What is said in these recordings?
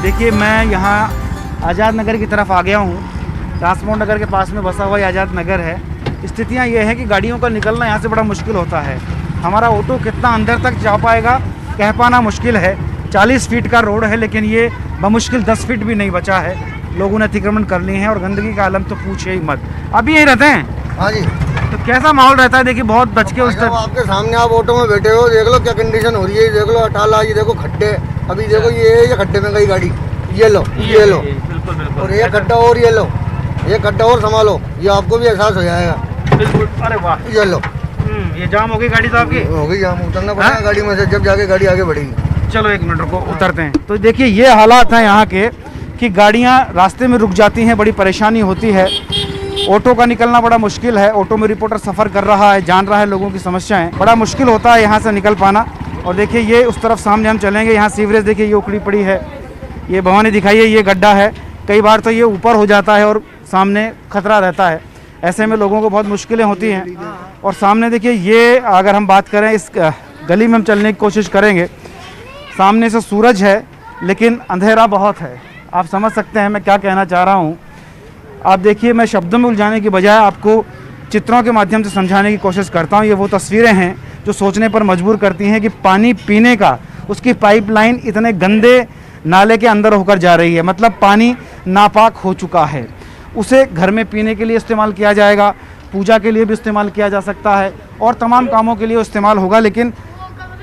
देखिए मैं यहाँ आज़ाद नगर की तरफ आ गया हूँ। ट्रांसपोर्ट नगर के पास में बसा हुआ ये आज़ाद नगर है। स्थितियाँ ये है कि गाड़ियों का निकलना यहाँ से बड़ा मुश्किल होता है। हमारा ऑटो कितना अंदर तक जा पाएगा कह पाना मुश्किल है। 40 फीट का रोड है लेकिन ये बमुश्किल 10 फीट भी नहीं बचा है। लोगों ने अतिक्रमण कर लिए हैं और गंदगी का आलम तो पूछे ही मत। अभी यहीं रहते हैं? हाँ जी। तो कैसा माहौल रहता है? देखिए बहुत बच के उस तरफ आपके सामने आप ऑटो में बैठे हो, देख लो क्या कंडीशन हो रही है। देख लो अटाला, ये देखो खड्डे। अभी देखो ये खड्डे में गई गाड़ी, ये लो ये लो, बिल्कुल बिल्कुल। और ये खड्डा और ये लो, ये खड्डा और संभालो, ये आपको भी एहसास हो जाएगा। बिल्कुल। अरे वाह, ये लो, ये जाम हो गई गाड़ी तो आपकी? हो गई जाम। उतरना पड़ेगा गाड़ी में से, जब जाके गाड़ी आगे बढ़ेगी। चलो एक मिनट रुको, उतरते हैं। तो देखिए ये हालात हैं यहाँ के कि गाड़ियाँ रास्ते में रुक जाती हैं, बड़ी परेशानी होती है। ऑटो का निकलना बड़ा मुश्किल है। ऑटो में रिपोर्टर सफ़र कर रहा है, जान रहा है लोगों की समस्याएं, बड़ा मुश्किल होता है यहाँ से निकल पाना। और देखिए ये उस तरफ सामने हम चलेंगे, यहाँ सीवरेज देखिए ये उखड़ी पड़ी है। ये भवानी दिखाइए, ये गड्ढा है। कई बार तो ये ऊपर हो जाता है और सामने खतरा रहता है। ऐसे में लोगों को बहुत मुश्किलें होती हैं। और सामने देखिए ये, अगर हम बात करें इस गली में हम चलने की कोशिश करेंगे, सामने से सूरज है लेकिन अंधेरा बहुत है। आप समझ सकते हैं मैं क्या कहना चाह रहा हूँ। आप देखिए मैं शब्दों में उलझाने की बजाय आपको चित्रों के माध्यम से समझाने की कोशिश करता हूँ। ये वो तस्वीरें हैं जो सोचने पर मजबूर करती हैं कि पानी पीने का उसकी पाइपलाइन इतने गंदे नाले के अंदर होकर जा रही है। मतलब पानी नापाक हो चुका है। उसे घर में पीने के लिए इस्तेमाल किया जाएगा, पूजा के लिए भी इस्तेमाल किया जा सकता है और तमाम कामों के लिए इस्तेमाल होगा। लेकिन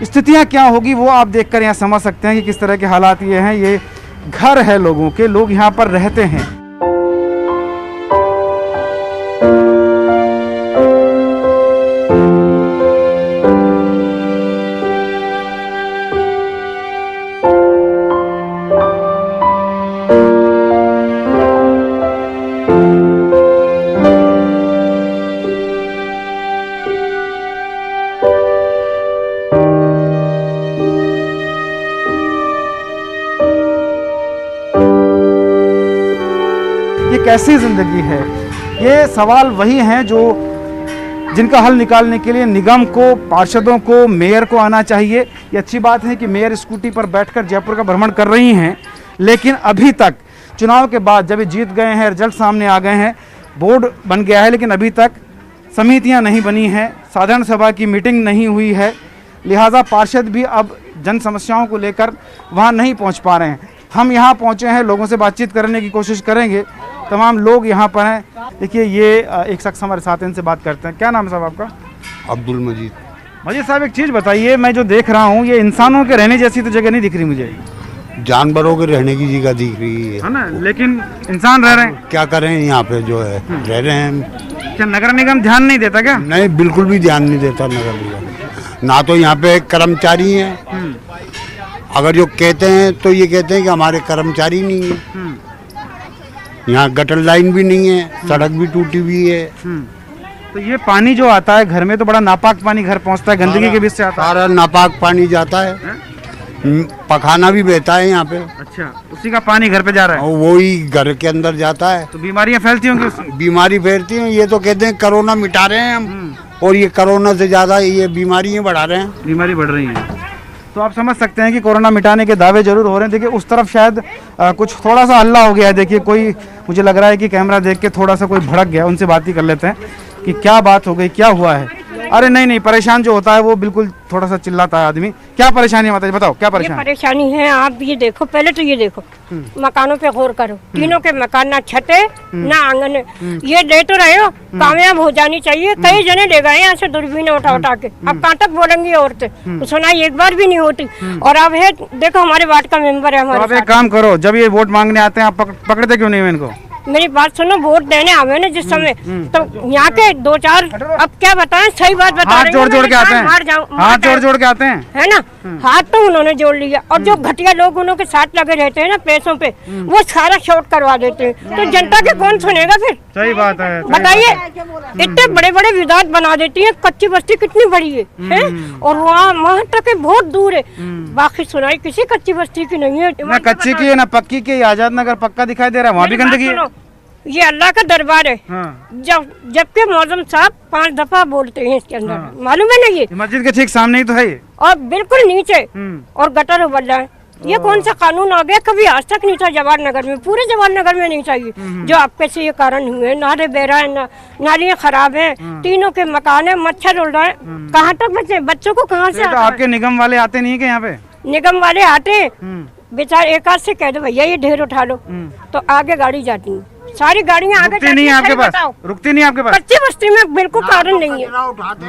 स्थितियाँ क्या होगी वो आप देखकर यहाँ समझ सकते हैं कि किस तरह के हालात ये हैं। ये घर है लोगों के, लोग यहाँ पर रहते हैं। ये कैसी ज़िंदगी है? ये सवाल वही हैं जो जिनका हल निकालने के लिए निगम को, पार्षदों को, मेयर को आना चाहिए। ये अच्छी बात है कि मेयर स्कूटी पर बैठकर जयपुर का भ्रमण कर रही हैं, लेकिन अभी तक चुनाव के बाद जब ये जीत गए हैं, रिजल्ट सामने आ गए हैं, बोर्ड बन गया है, लेकिन अभी तक समितियां नहीं बनी हैं, साधारण सभा की मीटिंग नहीं हुई है। लिहाजा पार्षद भी अब जन समस्याओं को लेकर वहाँ नहीं पहुँच पा रहे हैं। हम यहाँ पहुँचे हैं, लोगों से बातचीत करने की कोशिश करेंगे। तमाम लोग यहाँ पर हैं। देखिए ये एक शख्स हमारे साथ हैं, इनसे बात करते हैं। क्या नाम है साहब आपका? अब्दुल मजीद। मजीद साहब एक चीज़ बताइए, मैं जो देख रहा हूँ ये इंसानों के रहने जैसी तो जगह नहीं दिख रही मुझे। जानवरों के रहने की जगह दिख रही है ना, लेकिन इंसान रह रहे हैं। क्या करें, यहाँ पे जो है रह रहे हैं। क्या नगर निगम ध्यान नहीं देता क्या? नहीं, बिल्कुल भी ध्यान नहीं देता नगर निगम। ना तो यहाँ पे कर्मचारी हैं, अगर जो कहते हैं तो ये कहते हैं कि हमारे कर्मचारी नहीं है। यहाँ गटर लाइन भी नहीं है, सड़क भी टूटी हुई है। तो ये पानी जो आता है घर में तो बड़ा नापाक पानी घर पहुँचता है, गंदगी के बीच से आता है। सारा नापाक पानी जाता है। पखाना भी बहता है यहाँ पे। अच्छा, उसी का पानी घर पे जा रहा है और वही घर के अंदर जाता है। तो बीमारियां फैलती होंगी उससे? बीमारी फैलती है। ये तो कहते हैं कोरोना मिटा रहे हैं हम, और ये कोरोना से ज्यादा ये बीमारियां बढ़ा रहे हैं। बीमारी बढ़ रही है। तो आप समझ सकते हैं कि कोरोना मिटाने के दावे जरूर हो रहे हैं। देखिए उस तरफ शायद कुछ थोड़ा सा हल्ला हो गया है। देखिए कोई, मुझे लग रहा है कि कैमरा देख के थोड़ा सा कोई भड़क गया। उनसे बात ही कर लेते हैं कि क्या बात हो गई, क्या हुआ है। अरे नहीं नहीं, परेशान जो होता है वो बिल्कुल थोड़ा सा चिल्लाता है आदमी। क्या परेशानी है माता जी, बताओ क्या परेशानी? ये परेशानी है, आप ये देखो, पहले तो ये देखो मकानों पे गौर करो। तीनों के मकान ना छत है ना आंगन है। ये ले तो रहे हो, कामयाब हो जानी चाहिए। कई जने ले गए यहाँ से दूरबीन उठा उठा के। अब कहाँ तक बोलेंगी औरतें? सुनाई एक बार भी नहीं होती। और अब है, देखो हमारे वार्ड का मेंबर है हमारे। आप एक काम करो, जब ये वोट मांगने आते हैं आप पकड़ते क्यों नहीं हो इनको? मेरी बात सुनो, वोट देने आवे ना जिस समय, तो यहाँ के 2-4, अब क्या बताएं, सही बात बता हाथ रही जोड़ जोड़ के आते हैं, हाथ जोड़ जोड़ के आते हैं, है ना। हाथ तो उन्होंने जोड़ लिया, और जो घटिया लोग उन्होंने साथ लगे रहते हैं ना पैसों पे, वो सारा शॉर्ट करवा देते हैं। तो जनता के कौन सुनेगा फिर? सही बात है। बताइए, इतने बड़े बड़े विवाद बना देती है। कच्ची बस्ती कितनी बड़ी है? और वहाँ तक बहुत दूर है। बाकी सुनाई किसी कच्ची बस्ती की नहीं है। ना कच्ची की है ना पक्की की। आजाद नगर पक्का दिखाई दे रहा है, वहाँ भी गंदगी है। ये अल्लाह का दरबार है। जबकि मौजम साहब 5 दफा बोलते हैं इसके अंदर, मालूम है ना। ये मस्जिद के ठीक सामने ही तो है ये, और बिल्कुल नीचे, और गटर उबल रहा है। ये कौन सा कानून आ गया? कभी आज तक नहीं था जवाहर नगर में, पूरे जवाहर नगर में नहीं चाहिए। जो आपके से ये कारण हुए, नाले बेरा है, नालियाँ खराब है, तीनों के मकान है, मच्छर उड़ रहा है, कहाँ तक बचे? बच्चों को कहाँ से? तो आपके निगम वाले आते नहीं है क्या यहाँ पे? निगम वाले आते, बेचारे एक आध से कह दो भैया ये ढेर उठा लो, तो आगे गाड़ी जाती है, सारी गाड़ियाँ आगे रुकती नहीं है आपके पास? रुकती नहीं है आपके पास? कच्ची बस्ती में बिल्कुल कारण नहीं है।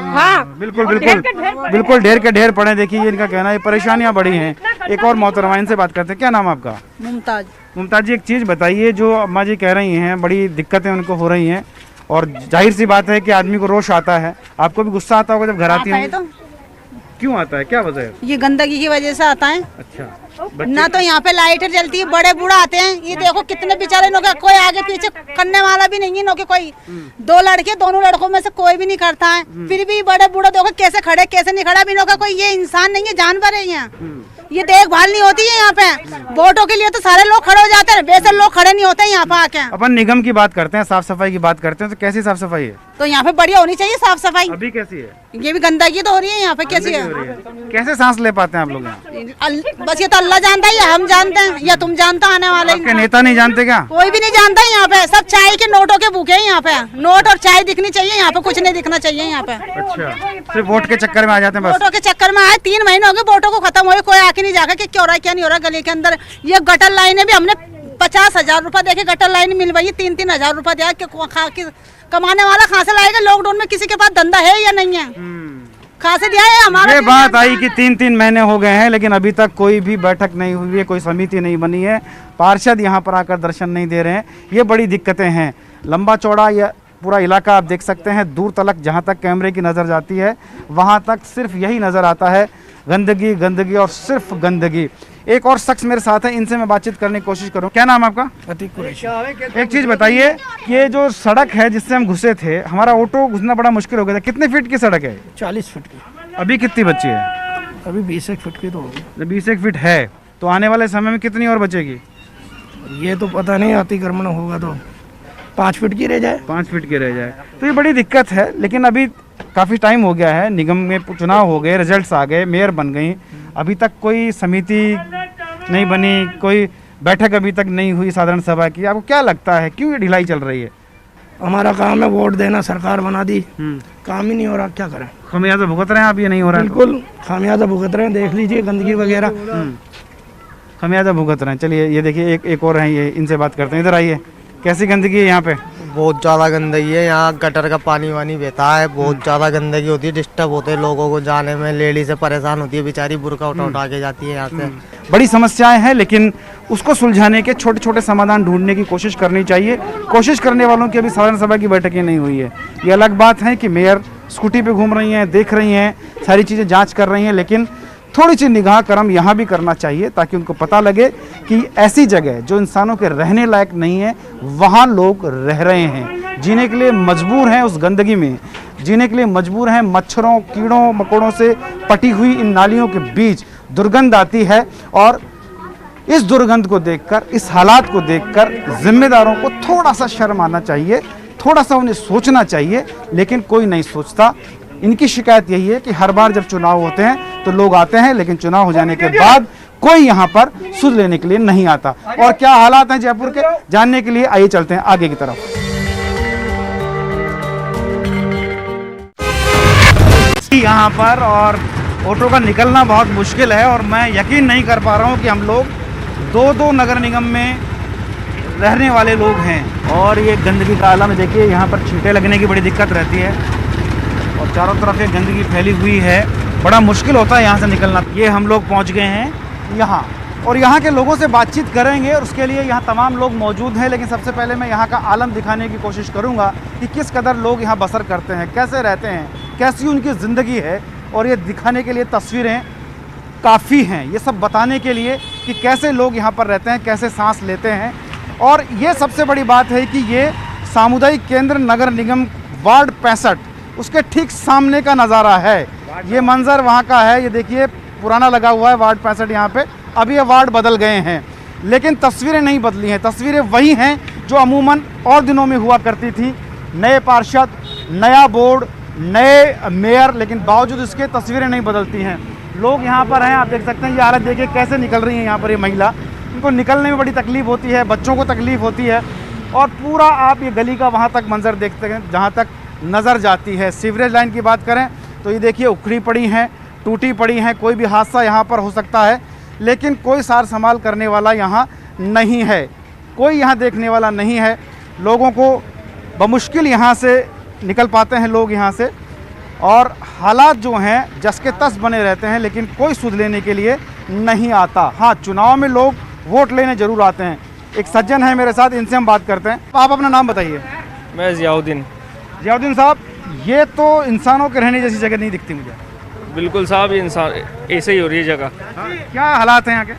हाँ बिल्कुल बिल्कुल बिल्कुल, ढेर के ढेर पड़े। देखिए ये इनका कहना है, परेशानियां बड़ी हैं। एक और मोहतरमा, इनसे बात करते हैं। क्या नाम है आपका? मुमताज। मुमताज जी, एक चीज़ बताइए, जो अम्मा जी कह रही हैं बड़ी दिक्कतें उनको हो रही हैं, और जाहिर सी बात है कि आदमी को रोष आता है, आपको भी गुस्सा आता होगा जब घर आती है? तो क्यों आता है, क्या वजह है? ये गंदगी की वजह से आता है। अच्छा, ना तो यहाँ पे लाइटें जलती है, बड़े बूढ़ा आते हैं, ये देखो कितने बेचारे लोग, कोई आगे पीछे करने वाला भी नहीं है, नो के कोई दो लड़के, दोनों लड़कों में से कोई भी नहीं करता है, फिर भी बड़े बूढ़े देखो कैसे खड़े कैसे नहीं खड़ा, भी नो का कोई ये इंसान नहीं है, जानवर है यहाँ। ये देखभाल नहीं होती है यहाँ पे। वोटों के लिए तो सारे लोग खड़े हो जाते हैं, बेशक लोग खड़े नहीं होते यहाँ पे आके। अपन निगम की बात करते हैं, साफ सफाई की बात करते हैं, तो कैसी साफ सफाई है? तो यहाँ पे बढ़िया होनी चाहिए साफ सफाई। अभी कैसी है? ये भी गंदगी तो हो रही है यहाँ पे, कैसी है? कैसे सांस ले पाते हैं आप लोग यहाँ? बस ये तो अल्लाह जानता है, या हम जानते हैं, या तुम जानते हो आने वाले। आपके नेता नहीं जानते क्या? कोई भी नहीं जानता है यहाँ पे, सब चाय के नोटों के भूखे हैं यहाँ पे। नोट और चाय दिखनी चाहिए यहाँ पे, कुछ नहीं दिखना चाहिए यहाँ पे। अच्छा, सिर्फ वोट के चक्कर में आ जाते हैं बस? वोटों के चक्कर में आए, 3 महीने हो गए वोटों को खत्म हुए, कोई आके नहीं जाकर कि क्या हो रहा है क्या नहीं हो रहा गली के अंदर। ये गटर लाइनें भी हमने 50,000 रुपए देके गटर लाइन मिलवाई, 3-3 हजार रुपए दिया। कमाने वाला कहाँ से लाएगा? लॉकडाउन में किसी के पास धंधा है या नहीं है? कहाँ से दिया है? हमारा ये बात आई कि 3-3 महीने हो गए हैं, लेकिन अभी तक कोई भी बैठक नहीं हुई है, कोई समिति नहीं बनी है, पार्षद यहाँ पर आकर दर्शन नहीं दे रहे हैं। ये बड़ी दिक्कतें हैं। लंबा चौड़ा यह पूरा इलाका आप देख सकते हैं, दूर तलक जहाँ तक कैमरे की नज़र जाती है वहाँ तक सिर्फ यही नज़र आता है, गंदगी गंदगी और सिर्फ गंदगी। एक और शख्स मेरे साथ है, इनसे मैं बातचीत करने की कोशिश करूँ। क्या नाम है आपका? अतीक कुरैशी। एक चीज़ बताइए कि ये जो सड़क है जिससे हम घुसे थे, हमारा ऑटो घुसना बड़ा मुश्किल हो गया था। कितने फीट की सड़क है? 40 फीट की। अभी कितनी बची है? अभी 20 फीट की तो होगी। 20 फीट है, तो आने वाले समय में कितनी और बचेगी? ये तो पता नहीं, अतिक्रमण होगा तो 5 फीट की रह जाए। 5 फीट की रह जाए, तो ये बड़ी दिक्कत है। लेकिन अभी काफ़ी टाइम हो गया है, निगम में चुनाव हो गए, रिजल्ट्स आ गए, मेयर बन गई, अभी तक कोई समिति नहीं बनी, कोई बैठक अभी तक नहीं हुई साधारण सभा की। आपको क्या लगता है क्यों ये ढिलाई चल रही है? हमारा काम है वोट देना, सरकार बना दी, काम ही नहीं हो रहा, क्या करें? खमियाजा भुगत रहे हैं आप, ये नहीं हो रहा है? बिल्कुल खामियाजा भुगत रहे हैं, देख लीजिए गंदगी वगैरह खमियाजा भुगत रहे हैं। चलिए ये देखिए एक और हैं, ये इनसे बात करते हैं। इधर आइए, कैसी गंदगी है यहाँ पे? बहुत ज़्यादा गंदगी है यहाँ, गटर का पानी वानी बहता है, बहुत ज़्यादा गंदगी होती है, डिस्टर्ब होते हैं लोगों को जाने में, लेडी से परेशान होती है बेचारी, बुरका उठा के जाती है यहाँ से। बड़ी समस्याएं हैं, लेकिन उसको सुलझाने के छोटे छोटे समाधान ढूंढने की कोशिश करनी चाहिए। कोशिश करने वालों की अभी साधारण सभा की बैठकें नहीं हुई है। ये अलग बात है कि मेयर स्कूटी पे घूम रही हैं, देख रही हैं, सारी चीज़ें जांच कर रही हैं, लेकिन थोड़ी सी निगाह करम यहाँ भी करना चाहिए ताकि उनको पता लगे कि ऐसी जगह जो इंसानों के रहने लायक नहीं है वहाँ लोग रह रहे हैं, जीने के लिए मजबूर हैं, उस गंदगी में जीने के लिए मजबूर हैं। मच्छरों कीड़ों मकोड़ों से पटी हुई इन नालियों के बीच दुर्गंध आती है, और इस दुर्गंध को देखकर, इस हालात को देखकर जिम्मेदारों को थोड़ा सा शर्म आना चाहिए, थोड़ा सा उन्हें सोचना चाहिए, लेकिन कोई नहीं सोचता। इनकी शिकायत यही है कि हर बार जब चुनाव होते हैं तो लोग आते हैं, लेकिन चुनाव हो जाने के बाद कोई यहाँ पर सुध लेने के लिए नहीं आता। और क्या हालात हैं जयपुर के, जानने के लिए आइए चलते हैं आगे की तरफ। यहाँ पर और ऑटो का निकलना बहुत मुश्किल है, और मैं यकीन नहीं कर पा रहा हूँ कि हम लोग दो नगर निगम में रहने वाले लोग हैं, और ये गंदगी का आलम देखिए। यहाँ पर छींटे लगने की बड़ी दिक्कत रहती है, और चारों तरफ ये गंदगी फैली हुई है, बड़ा मुश्किल होता है यहाँ से निकलना। ये हम लोग पहुँच गए हैं यहाँ, और यहाँ के लोगों से बातचीत करेंगे, और उसके लिए यहाँ तमाम लोग मौजूद हैं। लेकिन सबसे पहले मैं यहाँ का आलम दिखाने की कोशिश करूँगा कि किस कदर लोग यहाँ बसर करते हैं, कैसे रहते हैं, कैसी उनकी ज़िंदगी है। और ये दिखाने के लिए तस्वीरें काफ़ी हैं, ये सब बताने के लिए कि कैसे लोग यहाँ पर रहते हैं, कैसे सांस लेते हैं। और ये सबसे बड़ी बात है कि ये सामुदायिक केंद्र नगर निगम वार्ड 65 उसके ठीक सामने का नज़ारा है। ये मंजर वहाँ का है, ये देखिए पुराना लगा हुआ है वार्ड 65 यहाँ पे। अभी ये वार्ड बदल गए हैं, लेकिन तस्वीरें नहीं बदली हैं। तस्वीरें वही हैं जो अमूमन और दिनों में हुआ करती थी। नए पार्षद, नया बोर्ड, नए मेयर, लेकिन बावजूद इसके तस्वीरें नहीं बदलती हैं। लोग यहाँ पर हैं, आप देख सकते हैं। ये हालत देखिए कैसे निकल रही है यहाँ पर ये महिला, इनको निकलने में बड़ी तकलीफ होती है, बच्चों को तकलीफ होती है। और पूरा आप ये गली का वहाँ तक मंजर देखते हैं जहाँ तक नज़र जाती है। सीवरेज लाइन की बात करें तो ये देखिए उखड़ी पड़ी हैं, टूटी पड़ी हैं, कोई भी हादसा यहाँ पर हो सकता है, लेकिन कोई सार संभाल करने वाला यहाँ नहीं है, कोई यहाँ देखने वाला नहीं है। लोगों को बमुश्किल यहाँ से निकल पाते हैं लोग यहाँ से, और हालात जो हैं जस के तस बने रहते हैं, लेकिन कोई सुध लेने के लिए नहीं आता। हाँ, चुनाव में लोग वोट लेने जरूर आते हैं। एक सज्जन है मेरे साथ, इनसे हम बात करते हैं। आप अपना नाम बताइए। मैं जियाउद्दीन। जियाउद्दीन साहब, ये तो इंसानों के रहने जैसी जगह नहीं दिखती मुझे। बिल्कुल साहब, ये इंसान ऐसे ही हो रही है जगह। क्या हालात हैं यहाँ के?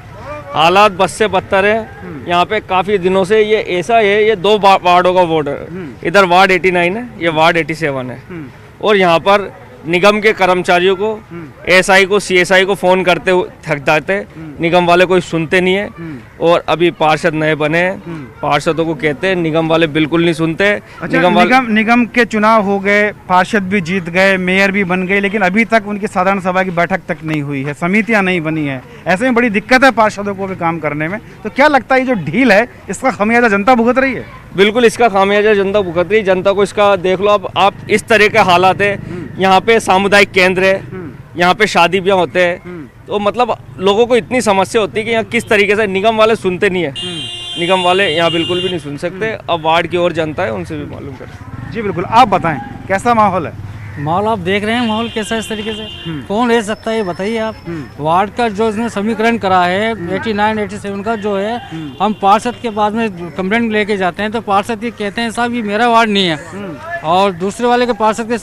हालात बस से बदतर है। यहाँ पे काफ़ी दिनों से ये ऐसा है, ये 2 वार्डों का वोट है। इधर वार्ड 89 है, ये वार्ड 87 है। और यहाँ पर निगम के कर्मचारियों को, एसआई को, सीएसआई को फ़ोन करते थक जाते, निगम वाले कोई सुनते नहीं है। और अभी पार्षद नए बने हैं, पार्षदों को कहते हैं, निगम वाले बिल्कुल नहीं सुनते। अच्छा, निगम के चुनाव हो गए, पार्षद भी जीत गए, मेयर भी बन गए, लेकिन अभी तक उनकी साधारण सभा की बैठक तक नहीं हुई है, समितियां नहीं बनी है। ऐसे में बड़ी दिक्कत है पार्षदों को भी काम करने में। तो क्या लगता है ये जो ढील है, इसका खमियाजा जनता भुगत रही है? बिल्कुल इसका खामियाजा जनता भुगत रही। जनता को इसका देख लो, अब आप इस तरह के हालात है। यहाँ पे सामुदायिक केंद्र है, यहाँ पे शादी ब्याह होते हैं, तो मतलब लोगों को इतनी समस्या होती है कि यहाँ किस तरीके से निगम वाले सुनते नहीं है। निगम वाले यहाँ बिल्कुल भी नहीं सुन सकते। अब वार्ड की ओर जनता है, उनसे भी मालूम करें। जी बिल्कुल, आप बताएं कैसा माहौल है? माहौल आप देख रहे हैं, माहौल कैसा है इस तरीके से। कौन ले सकता है ये बताइए आप। वार्ड का जो इसने समीकरण करा है 89, 87 का जो है, हम पार्षद के बाद में कंप्लेंट लेके जाते हैं तो पार्षद ये कहते हैं साहब ये मेरा वार्ड नहीं है। और दूसरे वाले के पार्षद के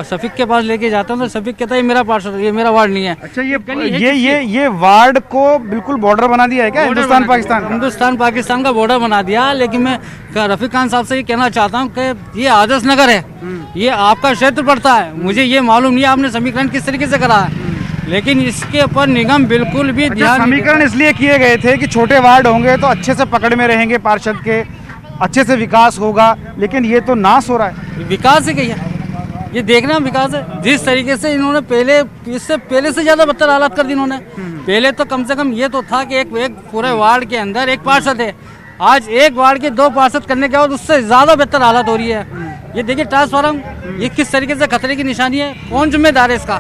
शफीक के पास लेके जाते हैं तो शफीक कहता है ये मेरा पार्षद, ये मेरा वार्ड नहीं है। अच्छा, ये वार्ड को बिल्कुल बॉर्डर बना दिया है क्या हिंदुस्तान पाकिस्तान का बॉर्डर बना दिया। लेकिन मैं रफीक खान साहब से ये कहना चाहता हूँ कि ये आदर्श नगर है, ये आपका क्षेत्र पड़ता है। मुझे ये मालूम नहीं है आपने समीकरण किस तरीके से करा है, लेकिन इसके ऊपर निगम बिल्कुल भी ध्यान। समीकरण इसलिए किए गए थे कि छोटे वार्ड होंगे तो अच्छे से पकड़ में रहेंगे पार्षद के, अच्छे से विकास होगा, लेकिन ये तो नाश हो रहा है। विकास है क्या? ये देखना विकास है। जिस तरीके से इन्होंने पहले, इससे पहले से ज्यादा बदतर हालात कर दी इन्होंने। पहले तो कम से कम ये तो था कि एक पूरे वार्ड के अंदर एक पार्षद है, आज एक वार्ड के 2 पार्षद करने के बाद उससे ज्यादा बेहतर हालत हो रही है। ये देखिए ट्रांसफार्म, ये किस तरीके से खतरे की निशानी है। कौन जिम्मेदार है इसका?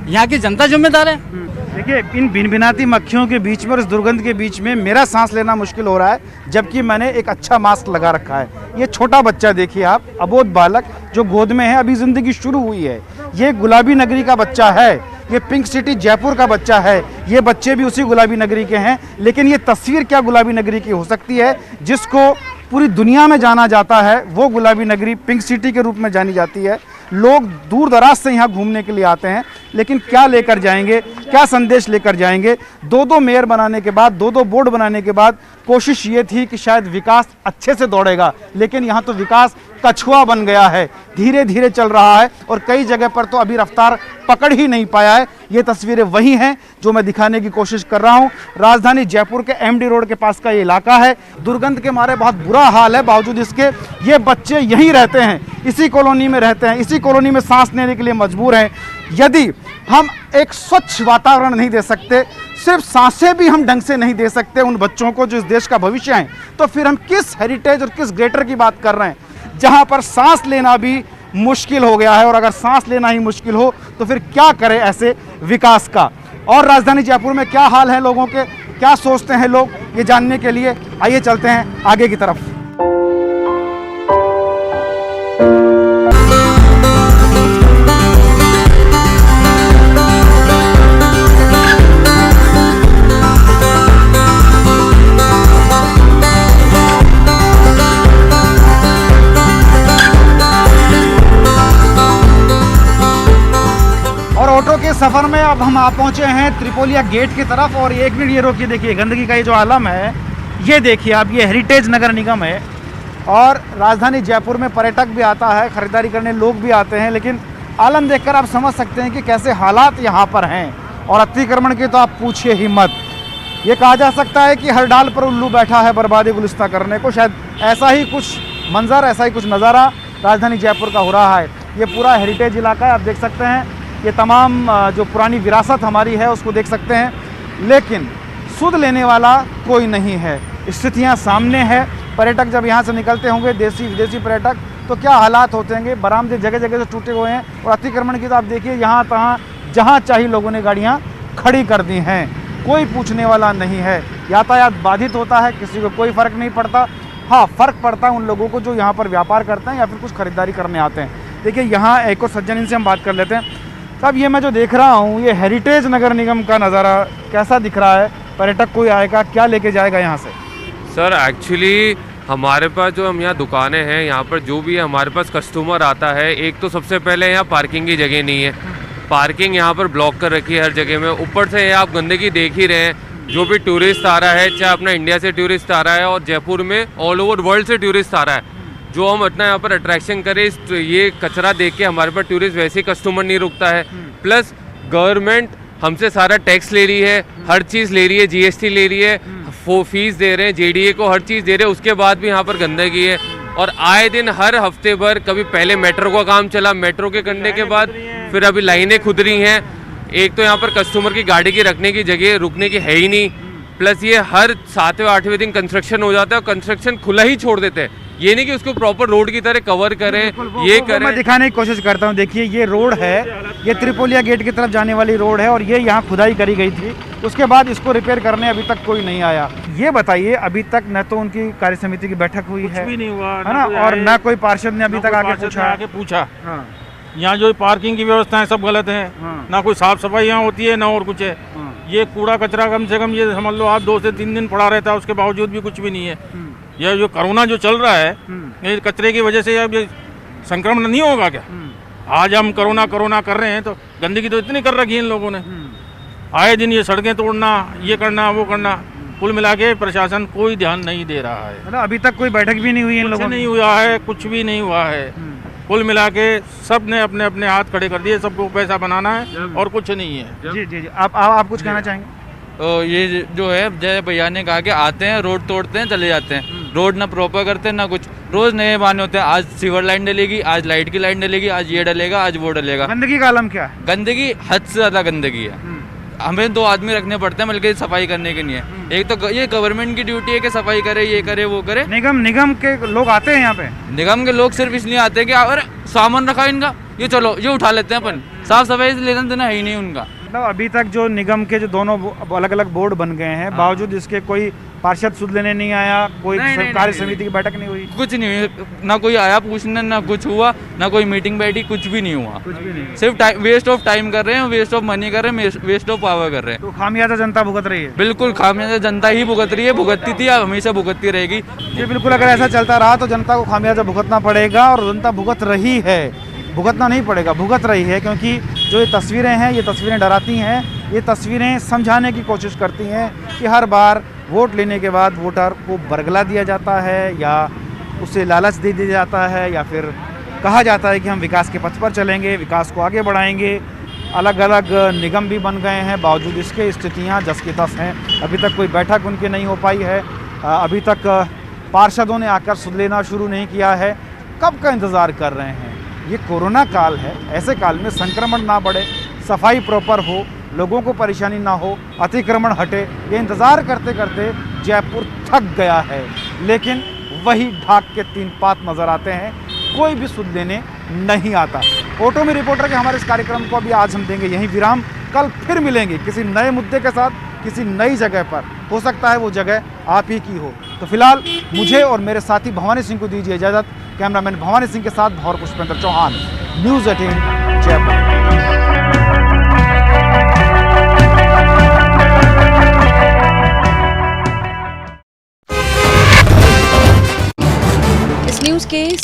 यहाँ की जनता जिम्मेदार है। देखिए, इन भिनभिनाती मक्खियों के बीच में और इस दुर्गंध के बीच में मेरा सांस लेना मुश्किल हो रहा है, जबकि मैंने एक अच्छा मास्क लगा रखा है। ये छोटा बच्चा देखिए आप, अबोध बालक जो गोद में है, अभी जिंदगी शुरू हुई है। ये गुलाबी नगरी का बच्चा है, ये पिंक सिटी जयपुर का बच्चा है, ये बच्चे भी उसी गुलाबी नगरी के हैं। लेकिन ये तस्वीर क्या गुलाबी नगरी की हो सकती है जिसको पूरी दुनिया में जाना जाता है, वो गुलाबी नगरी पिंक सिटी के रूप में जानी जाती है। लोग दूर दराज से यहाँ घूमने के लिए आते हैं, लेकिन क्या लेकर जाएंगे, क्या संदेश लेकर जाएंगे? 2-2 मेयर बनाने के बाद, 2-2 बोर्ड बनाने के बाद कोशिश ये थी कि शायद विकास अच्छे से दौड़ेगा, लेकिन यहाँ तो विकास कछुआ बन गया है, धीरे धीरे चल रहा है और कई जगह पर तो अभी रफ्तार पकड़ ही नहीं पाया है। ये तस्वीरें वही हैं जो मैं दिखाने की कोशिश कर रहा हूँ। राजधानी जयपुर के एमडी रोड के पास का ये इलाका है। दुर्गंध के मारे बहुत बुरा हाल है, बावजूद इसके ये बच्चे यहीं रहते हैं, इसी कॉलोनी में रहते हैं, इसी कॉलोनी में सांस लेने के लिए मजबूर हैं। यदि हम एक स्वच्छ वातावरण नहीं दे सकते, सिर्फ सांसें भी हम ढंग से नहीं दे सकते उन बच्चों को जो इस देश का भविष्य है, तो फिर हम किस हेरिटेज और किस ग्रेटर की बात कर रहे हैं, जहां पर सांस लेना भी मुश्किल हो गया है। और अगर सांस लेना ही मुश्किल हो तो फिर क्या करें ऐसे विकास का। और राजधानी जयपुर में क्या हाल है लोगों के, क्या सोचते हैं लोग, ये जानने के लिए आइए चलते हैं आगे की तरफ। ऑटो के सफ़र में अब हम आ पहुंचे हैं त्रिपोलिया गेट की तरफ। और एक मिनट ये रोकिए, देखिए गंदगी का ये जो आलम है, ये देखिए आप, ये हेरिटेज नगर निगम है। और राजधानी जयपुर में पर्यटक भी आता है, ख़रीदारी करने लोग भी आते हैं, लेकिन आलम देखकर आप समझ सकते हैं कि कैसे हालात यहाँ पर हैं। और अतिक्रमण की तो आप पूछिए ही मत। ये कहा जा सकता है कि हर डाल पर उल्लू बैठा है बर्बादी गुलिस्तां करने को। शायद ऐसा ही कुछ मंजर, ऐसा ही कुछ नज़ारा राजधानी जयपुर का हो रहा है। ये पूरा हेरिटेज इलाका है, आप देख सकते हैं ये तमाम जो पुरानी विरासत हमारी है उसको देख सकते हैं, लेकिन सुध लेने वाला कोई नहीं है। स्थितियाँ सामने है। पर्यटक जब यहाँ से निकलते होंगे, देसी विदेशी पर्यटक, तो क्या हालात होते होंगे। बरामदे जगह जगह से टूटे हुए हैं और अतिक्रमण की तो आप देखिए यहाँ तहाँ जहाँ चाहिए लोगों ने गाड़ियाँ खड़ी कर दी हैं, कोई पूछने वाला नहीं है। यातायात बाधित होता है, किसी को कोई फ़र्क नहीं पड़ता। हाँ, फ़र्क पड़ता है उन लोगों को जो यहाँ पर व्यापार करते हैं या फिर कुछ खरीदारी करने आते हैं। देखिए यहाँ एक और सज्जन, इनसे हम बात कर लेते हैं। साहब, ये मैं जो देख रहा हूँ, ये हेरिटेज नगर निगम का नज़ारा कैसा दिख रहा है? पर्यटक कोई आएगा, क्या लेके जाएगा यहाँ से? सर एक्चुअली हमारे पास जो हम यहाँ दुकानें हैं, यहाँ पर जो भी हमारे पास कस्टमर आता है, एक तो सबसे पहले यहाँ पार्किंग की जगह नहीं है। पार्किंग यहाँ पर ब्लॉक कर रखी है हर जगह में। ऊपर से आप गंदगी देख ही रहे हैं। जो भी टूरिस्ट आ रहा है, चाहे अपना इंडिया से टूरिस्ट आ रहा है और जयपुर में ऑल ओवर वर्ल्ड से टूरिस्ट आ रहा है, जो हम इतना यहाँ पर अट्रैक्शन करें, ये कचरा देख के हमारे पास टूरिस्ट वैसे ही कस्टमर नहीं रुकता है। प्लस गवर्नमेंट हमसे सारा टैक्स ले रही है, हर चीज़ ले रही है, जीएसटी ले रही है, फीस दे रहे हैं, जेडीए को हर चीज़ दे रहे हैं, उसके बाद भी यहाँ पर गंदगी है। और आए दिन हर हफ्ते भर, कभी पहले मेट्रो का काम चला, मेट्रो के करने के बाद फिर अभी लाइनें खुद रही हैं। एक तो यहाँ पर कस्टमर की गाड़ी की रखने की जगह रुकने की है ही नहीं। प्लस ये हर 7वें 8वें दिन कंस्ट्रक्शन हो जाता है और कंस्ट्रक्शन खुला ही छोड़ देते हैं। ये नहीं कि उसको प्रॉपर रोड की तरह कवर करें, ये करें। मैं दिखाने की कोशिश करता हूँ। देखिए ये रोड है, ये त्रिपोलिया गेट की तरफ जाने वाली रोड है और ये यहाँ खुदाई करी गई थी। उसके बाद इसको रिपेयर करने अभी तक कोई नहीं आया। ये बताइए, अभी तक न तो उनकी कार्य समिति की बैठक हुई है, भी नहीं हुआ है ना, और न कोई पार्षद ने अभी तक आके पूछा। यहाँ जो पार्किंग की व्यवस्था है सब गलत है। ना कोई साफ सफाई यहाँ होती है, ना और कुछ है। ये कूड़ा कचरा कम से कम ये समझ लो आप 2 से 3 दिन पड़ा रहता है, उसके बावजूद भी कुछ भी नहीं है। यह जो कोरोना जो चल रहा है, ये कचरे की वजह से अब ये संक्रमण नहीं होगा क्या? आज हम कोरोना कर रहे हैं तो गंदगी तो इतनी कर रखी है इन लोगों ने। आए दिन ये सड़कें तोड़ना, ये करना, वो करना, कुल मिला के प्रशासन कोई ध्यान नहीं दे रहा है। मतलब अभी तक कोई बैठक भी नहीं हुई इन लोगों? नहीं हुआ है, कुछ भी नहीं हुआ है। कुल मिला के सब ने अपने अपने हाथ खड़े कर दिए, सबको पैसा बनाना है और कुछ नहीं है। जी जी जी, आप कुछ कहना चाहेंगे? तो ये जो है जय भैया ने कहा कि आते हैं, रोड तोड़ते हैं, चले जाते हैं। रोड ना प्रॉपर करते हैं ना कुछ, रोज नए बहाने होते हैं। आज सीवर लाइन डलेगी, आज लाइट की लाइन डलेगी, आज ये डलेगा, आज वो डलेगा। गंदगी का आलम क्या है? गंदगी हद से ज्यादा गंदगी है। हमें 2 आदमी रखने पड़ते हैं बल्कि सफाई करने के लिए। एक तो ये गवर्नमेंट की ड्यूटी है कि सफाई करे, ये करे, वो करे। निगम के लोग आते हैं यहाँ पे? निगम के लोग सिर्फ इसलिए आते हैं कि अरे सामान रखा इनका, ये चलो ये उठा लेते हैं अपन। साफ सफाई लेना देना है ही नहीं उनका। मतलब अभी तक जो निगम के जो दोनों अलग अलग बोर्ड बन गए हैं, बावजूद इसके कोई पार्षद सुध लेने नहीं आया, कोई कार्य समिति की बैठक नहीं हुई, कुछ नहीं हुई। ना कोई आया पूछने, ना कुछ हुआ, ना कोई मीटिंग बैठी, कुछ भी नहीं हुआ। कुछ भी नहीं। सिर्फ वेस्ट ऑफ टाइम कर रहे हैं, वेस्ट ऑफ मनी कर रहे हैं, वेस्ट ऑफ पावर कर रहे हैं। तो खामियाजा जनता भुगत रही है? बिल्कुल खामियाजा जनता ही भुगत रही है, भुगतती थी, अब हमेशा भुगतती रहेगी। जी बिल्कुल, अगर ऐसा चलता रहा तो जनता को खामियाजा भुगतना पड़ेगा और जनता भुगत रही है। भुगतना नहीं पड़ेगा, भुगत रही है, क्योंकि जो ये तस्वीरें हैं, ये तस्वीरें डराती हैं। ये तस्वीरें समझाने की कोशिश करती हैं कि हर बार वोट लेने के बाद वोटर को बरगला दिया जाता है या उसे लालच दे दिया जाता है या फिर कहा जाता है कि हम विकास के पथ पर चलेंगे, विकास को आगे बढ़ाएंगे। अलग अलग निगम भी बन गए हैं, बावजूद इसके स्थितियाँ जस की तस हैं। अभी तक कोई बैठक उनकी नहीं हो पाई है। अभी तक पार्षदों ने आकर सुध लेना शुरू नहीं किया है। कब का इंतज़ार कर रहे हैं? ये कोरोना काल है, ऐसे काल में संक्रमण ना बढ़े, सफाई प्रॉपर हो, लोगों को परेशानी ना हो, अतिक्रमण हटे, ये इंतज़ार करते करते जयपुर थक गया है। लेकिन वही ढाक के 3 पात नज़र आते हैं, कोई भी सुध लेने नहीं आता। ऑटो में रिपोर्टर के हमारे इस कार्यक्रम को अभी आज हम देंगे यहीं विराम। कल फिर मिलेंगे किसी नए मुद्दे के साथ, किसी नई जगह पर। हो सकता है वो जगह आप ही की हो। तो फिलहाल मुझे और मेरे साथी भवानी सिंह को दीजिए इजाज़त। कैमरामैन भवानी सिंह के साथ भौर पुष्पेंद्र चौहान, न्यूज़ 18 जयपुर। इस न्यूज़ के